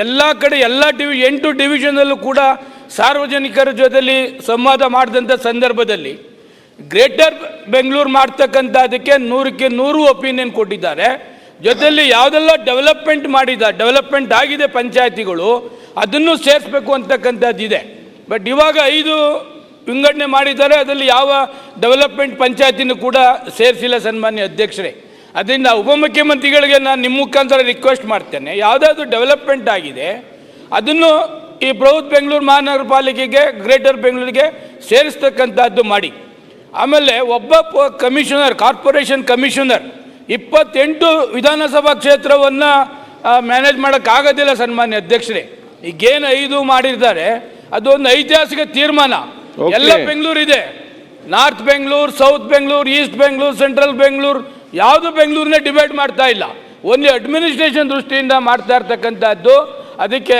ಎಲ್ಲ ಕಡೆ ಎಲ್ಲ 8 ಡಿವಿಷನಲ್ಲೂ ಕೂಡ ಸಾರ್ವಜನಿಕರ ಜೊತೆಲಿ ಸಂವಾದ ಮಾಡಿದಂಥ ಸಂದರ್ಭದಲ್ಲಿ ಗ್ರೇಟರ್ ಬೆಂಗಳೂರು ಮಾಡ್ತಕ್ಕಂಥದ್ದಕ್ಕೆ 100ಕ್ಕೆ 100 ಒಪಿನಿಯನ್ ಕೊಟ್ಟಿದ್ದಾರೆ. ಜೊತೆಯಲ್ಲಿ ಯಾವುದೆಲ್ಲ ಡೆವಲಪ್ಮೆಂಟ್ ಆಗಿದೆ ಪಂಚಾಯತಿಗಳು ಅದನ್ನು ಸೇರಿಸಬೇಕು ಅಂತಕ್ಕಂಥದ್ದಿದೆ. ಬಟ್ ಇವಾಗ 5 ವಿಂಗಡಣೆ ಮಾಡಿದ್ದಾರೆ, ಅದರಲ್ಲಿ ಯಾವ ಡೆವಲಪ್ಮೆಂಟ್ ಪಂಚಾಯತಿನೂ ಕೂಡ ಸೇರಿಸಿಲ್ಲ ಸನ್ಮಾನ್ಯ ಅಧ್ಯಕ್ಷರೇ. ಅದರಿಂದ ಉಪಮುಖ್ಯಮಂತ್ರಿಗಳಿಗೆ ನಾನು ನಿಮ್ಮ ಮುಖಾಂತರ ರಿಕ್ವೆಸ್ಟ್ ಮಾಡ್ತೇನೆ, ಯಾವುದಾದ್ರು ಡೆವಲಪ್ಮೆಂಟ್ ಆಗಿದೆ ಅದನ್ನು ಈ ಬೃಹತ್ ಬೆಂಗಳೂರು ಮಹಾನಗರ ಪಾಲಿಕೆಗೆ ಗ್ರೇಟರ್ ಬೆಂಗಳೂರಿಗೆ ಸೇರಿಸ್ತಕ್ಕಂಥದ್ದು ಮಾಡಿ. ಆಮೇಲೆ ಒಬ್ಬ ಕಾರ್ಪೊರೇಷನ್ ಕಮಿಷನರ್ 28 ವಿಧಾನಸಭಾ ಕ್ಷೇತ್ರವನ್ನು ಮ್ಯಾನೇಜ್ ಮಾಡೋಕ್ಕಾಗೋದಿಲ್ಲ ಸನ್ಮಾನ್ಯ ಅಧ್ಯಕ್ಷರೇ. ಈಗೇನು 5 ಮಾಡಿದ್ದಾರೆ ಅದೊಂದು ಐತಿಹಾಸಿಕ ತೀರ್ಮಾನ. ಎಲ್ಲ ಬೆಂಗಳೂರು ಇದೆ, north Bengaluru, south Bengaluru, East Bengaluru, central Bengaluru, ಯಾವುದು ಬೆಂಗಳೂರನ್ನೇ ಡಿವೈಡ್ ಮಾಡ್ತಾ ಇಲ್ಲ, ಓನ್ಲಿ ಅಡ್ಮಿನಿಸ್ಟ್ರೇಷನ್ ದೃಷ್ಟಿಯಿಂದ ಮಾಡ್ತಾ ಇರ್ತಕ್ಕಂಥದ್ದು. ಅದಕ್ಕೆ